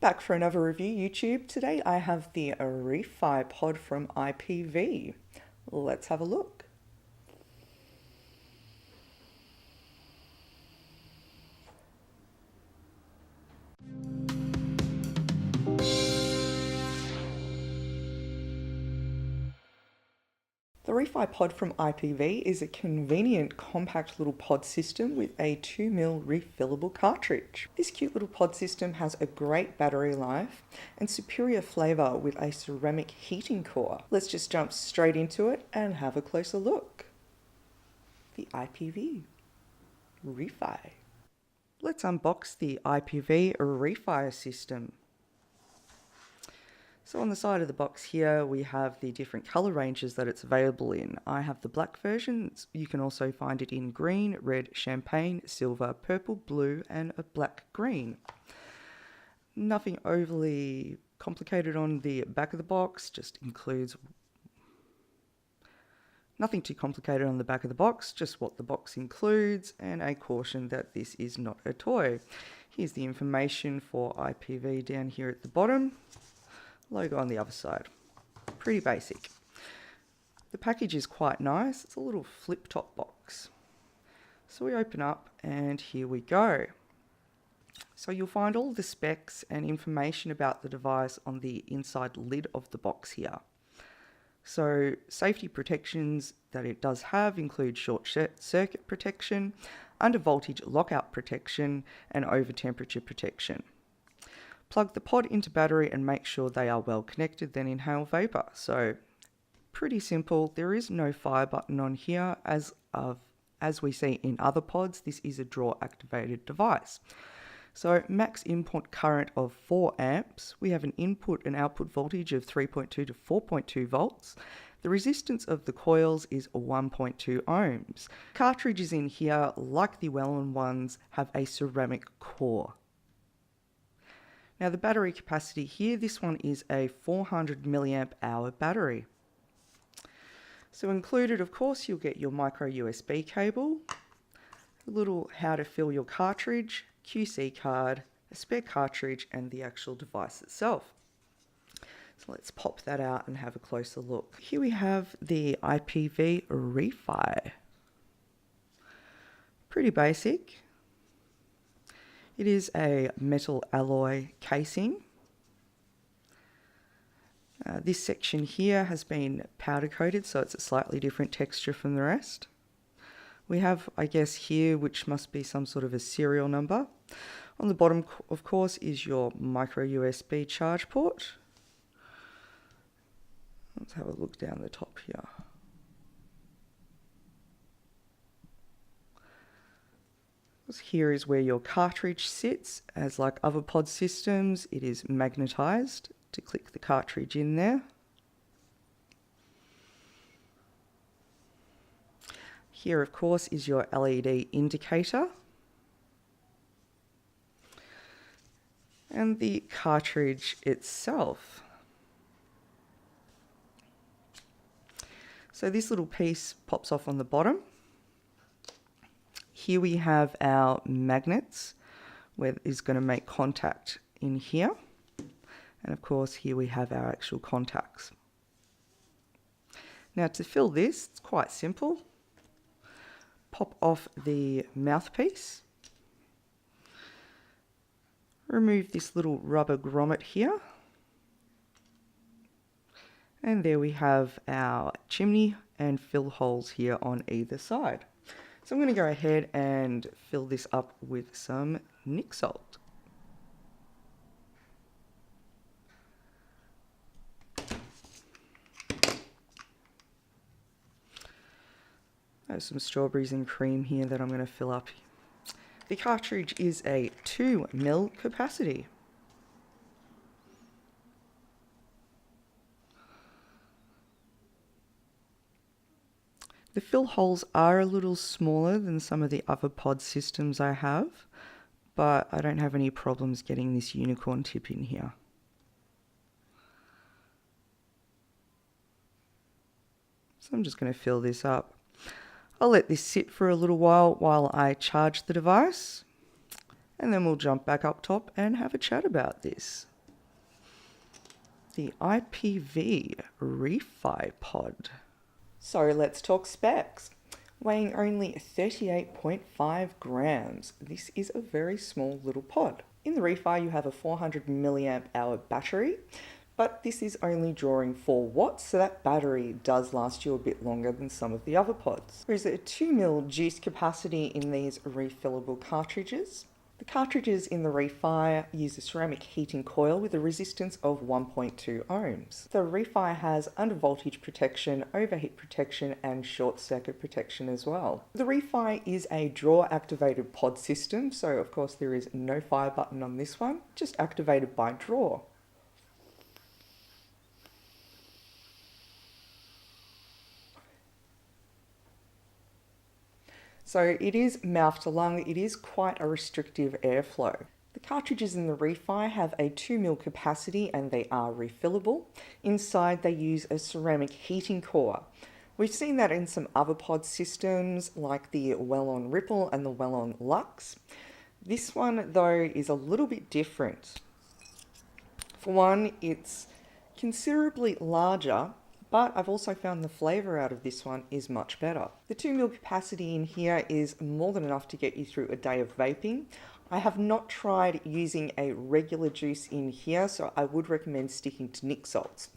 Back for another review, YouTube. Today I have the ReFi pod from IPV. Let's have a look. The ReFi pod from IPV is a convenient, compact little pod system with a 2mm refillable cartridge. This cute little pod system has a great battery life and superior flavour with a ceramic heating core. Let's just jump straight into it and have a closer look. The IPV ReFi. Let's unbox the IPV ReFi system. So on the side of the box here, we have the different colour ranges that it's available in. I have the black version. You can also find it in green, red, champagne, silver, purple, blue, and a black green. Nothing overly complicated on the back of the box, just includes nothing too complicated on the back of the box, just what the box includes, and a caution that this is not a toy. Here's the information for IPV down here at the bottom. Logo on the other side. Pretty basic. The package is quite nice. It's a little flip top box. So we open up and here we go. So you'll find all the specs and information about the device on the inside lid of the box here. So safety protections that it does have include short circuit protection, under voltage lockout protection, and over temperature protection. Plug the pod into battery and make sure they are well connected, then inhale vapor. So pretty simple. There is no fire button on here as we see in other pods. This is a draw activated device. So max input current of 4 amps. We have an input and output voltage of 3.2 to 4.2 volts. The resistance of the coils is 1.2 ohms. Cartridges in here, like the well-known ones, have a ceramic core. Now the battery capacity here, this one is a 400 milliamp hour battery. So included, of course, you'll get your micro USB cable, a little how to fill your cartridge, QC card, a spare cartridge, and the actual device itself. So let's pop that out and have a closer look. Here we have the IPV ReFi. Pretty basic. It is a metal alloy casing. This section here has been powder coated, so it's a slightly different texture from the rest. We have, I guess, here, which must be some sort of a serial number. On the bottom, of course, is your micro USB charge port. Let's have a look down the top here. Here is where your cartridge sits. As like other pod systems, it is magnetized to click the cartridge in there. Here, of course, is your LED indicator. And the cartridge itself. So this little piece pops off on the bottom. Here we have our magnets, where it is going to make contact in here. And of course, here we have our actual contacts. Now to fill this, it's quite simple. Pop off the mouthpiece. Remove this little rubber grommet here. And there we have our chimney and fill holes here on either side. So I'm going to go ahead and fill this up with some Nick salt. There's some strawberries and cream here that I'm going to fill up. The cartridge is a 2mm capacity. The fill holes are a little smaller than some of the other pod systems I have, but I don't have any problems getting this unicorn tip in here. So I'm just going to fill this up. I'll let this sit for a little while I charge the device, And then we'll jump back up top and have a chat about this. The IPV ReFi pod. So let's talk specs. Weighing only 38.5 grams, this is a very small little pod. In the ReFi you have a 400 milliamp hour battery, but this is only drawing 4 watts, so that battery does last you a bit longer than some of the other pods. There is a 2ml juice capacity in these refillable cartridges. The cartridges in the ReFi use a ceramic heating coil with a resistance of 1.2 ohms. The ReFi has undervoltage protection, overheat protection and short circuit protection as well. The ReFi is a drawer activated pod system, so of course there is no fire button on this one, just activated by drawer. So it is mouth to lung, it is quite a restrictive airflow. The cartridges in the ReFi have a 2ml capacity and they are refillable. Inside they use a ceramic heating core. We've seen that in some other pod systems like the Wellon Ripple and the Wellon Lux. This one though is a little bit different. For one, it's considerably larger, but I've also found the flavour out of this one is much better. The 2ml capacity in here is more than enough to get you through a day of vaping. I have not tried using a regular juice in here, so I would recommend sticking to nic salts.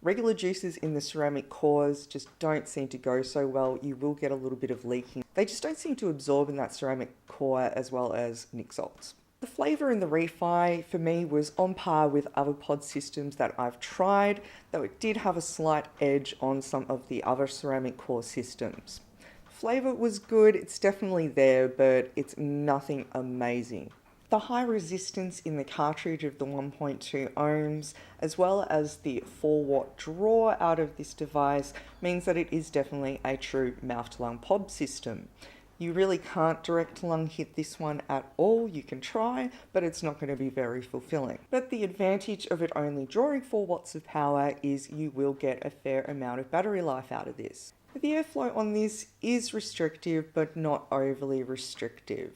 Regular juices in the ceramic cores just don't seem to go so well. You will get a little bit of leaking. They just don't seem to absorb in that ceramic core as well as nic salts. The flavour in the ReFi for me was on par with other pod systems that I've tried, though it did have a slight edge on some of the other ceramic core systems. Flavour was good, it's definitely there, but it's nothing amazing. The high resistance in the cartridge of the 1.2 ohms, as well as the 4 watt draw out of this device, means that it is definitely a true mouth to lung pod system. You really can't direct lung hit this one at all. You can try, but it's not going to be very fulfilling. But the advantage of it only drawing 4 watts of power is you will get a fair amount of battery life out of this. The airflow on this is restrictive, but not overly restrictive.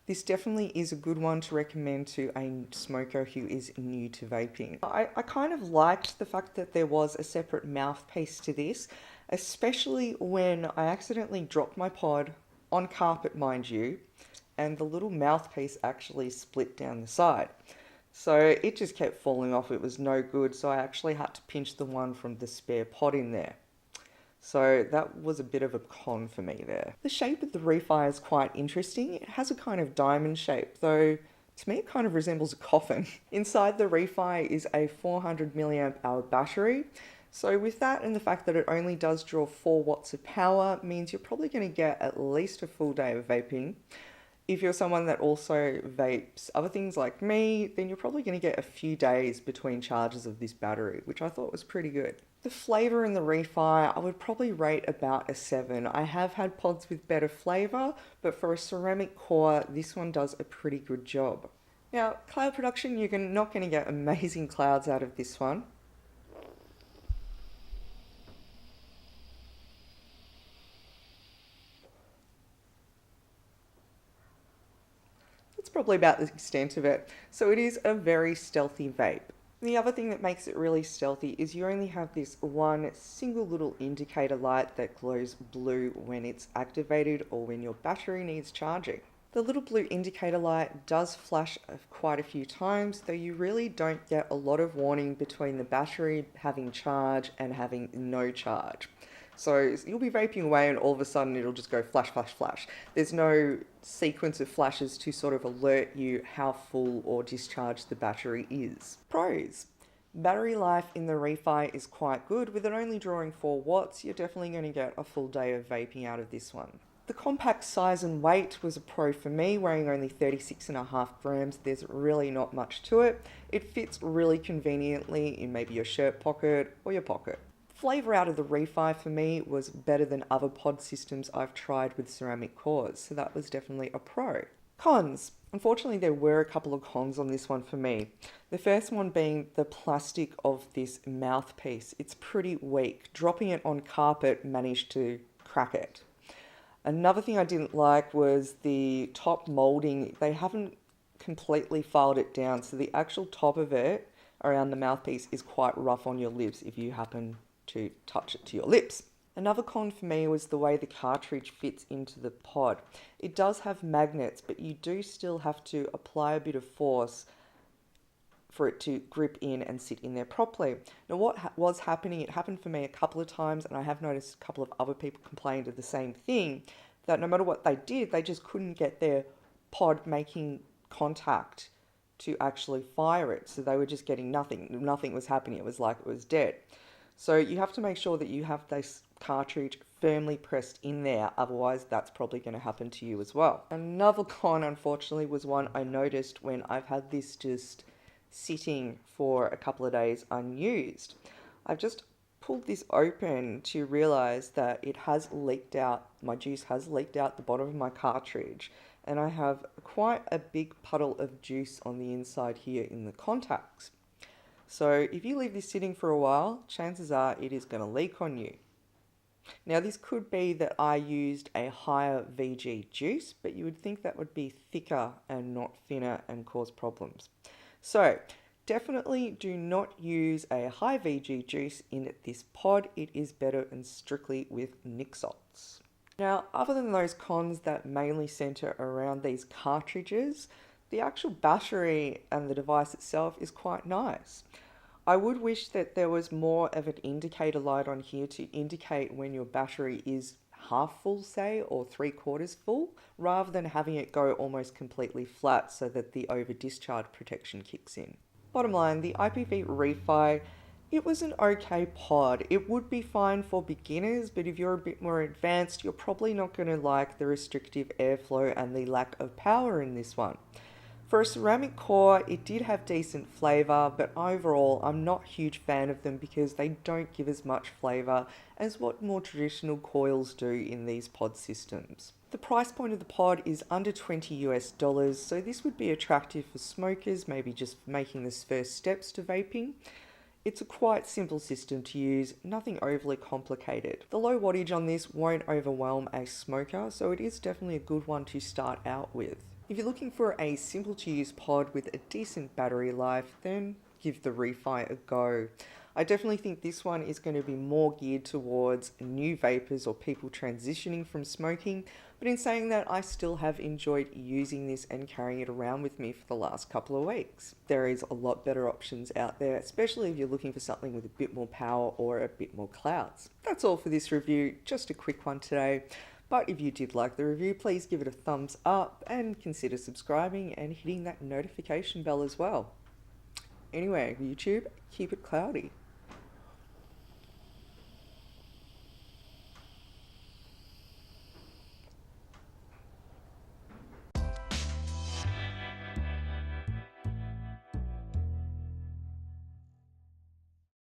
This definitely is a good one to recommend to a smoker who is new to vaping. I kind of liked the fact that there was a separate mouthpiece to this, especially when I accidentally dropped my pod on carpet, mind you, and the little mouthpiece actually split down the side. So it just kept falling off, it was no good, so I actually had to pinch the one from the spare pod in there. So that was a bit of a con for me there. The shape of the ReFi is quite interesting. It has a kind of diamond shape, though to me it kind of resembles a coffin. Inside the ReFi is a 400 milliamp hour battery. So with that and the fact that it only does draw 4 watts of power means you're probably going to get at least a full day of vaping. If you're someone that also vapes other things like me, then you're probably going to get a few days between charges of this battery, which I thought was pretty good. The flavour in the ReFi, I would probably rate about a 7. I have had pods with better flavour, but for a ceramic core, this one does a pretty good job. Now, cloud production, you're not going to get amazing clouds out of this one. That's probably about the extent of it. So it is a very stealthy vape. The other thing that makes it really stealthy is you only have this one single little indicator light that glows blue when it's activated or when your battery needs charging. The little blue indicator light does flash quite a few times, though you really don't get a lot of warning between the battery having charge and having no charge. So you'll be vaping away and all of a sudden it'll just go flash, flash, flash. There's no sequence of flashes to sort of alert you how full or discharged the battery is. Pros. Battery life in the ReFi is quite good. With it only drawing 4 watts, you're definitely going to get a full day of vaping out of this one. The compact size and weight was a pro for me, weighing only 36.5 grams. There's really not much to it. It fits really conveniently in maybe your shirt pocket or your pocket. Flavour out of the ReFi for me was better than other pod systems I've tried with ceramic cores, so that was definitely a pro. Cons. Unfortunately, there were a couple of cons on this one for me. The first one being the plastic of this mouthpiece. It's pretty weak. Dropping it on carpet managed to crack it. Another thing I didn't like was the top moulding. They haven't completely filed it down, so the actual top of it around the mouthpiece is quite rough on your lips if you happen to touch it to your lips. Another con for me was the way the cartridge fits into the pod. It does have magnets, but you do still have to apply a bit of force for it to grip in and sit in there properly. Now what was happening, it happened for me a couple of times, and I have noticed a couple of other people complained of the same thing, that no matter what they did, they just couldn't get their pod making contact to actually fire it. So they were just getting nothing. Nothing was happening. It was like it was dead. So you have to make sure that you have this cartridge firmly pressed in there, otherwise that's probably going to happen to you as well. Another con, unfortunately, was one I noticed when I've had this just sitting for a couple of days unused. I've just pulled this open to realize that it has leaked out, my juice has leaked out the bottom of my cartridge, and I have quite a big puddle of juice on the inside here in the contacts. So if you leave this sitting for a while, chances are it is going to leak on you. Now this could be that I used a higher VG juice, but you would think that would be thicker and not thinner and cause problems. So definitely do not use a high VG juice in this pod. It is better and strictly with Nic salts. Now, other than those cons that mainly center around these cartridges, the actual battery and the device itself is quite nice. I would wish that there was more of an indicator light on here to indicate when your battery is half full, say, or 3/4 full, rather than having it go almost completely flat so that the over discharge protection kicks in. Bottom line, the IPV ReFi, it was an okay pod. It would be fine for beginners, but if you're a bit more advanced, you're probably not going to like the restrictive airflow and the lack of power in this one. For a ceramic core, it did have decent flavour, but overall I'm not a huge fan of them because they don't give as much flavour as what more traditional coils do in these pod systems. The price point of the pod is under $20 US, so this would be attractive for smokers, maybe just making the first steps to vaping. It's a quite simple system to use, nothing overly complicated. The low wattage on this won't overwhelm a smoker, so it is definitely a good one to start out with. If you're looking for a simple to use pod with a decent battery life, then give the ReFi a go. I definitely think this one is going to be more geared towards new vapors or people transitioning from smoking, but in saying that, I still have enjoyed using this and carrying it around with me for the last couple of weeks. There is a lot better options out there, especially if you're looking for something with a bit more power or a bit more clouds. That's all for this review, just a quick one today. But if you did like the review, please give it a thumbs up and consider subscribing and hitting that notification bell as well. Anyway, YouTube, keep it cloudy.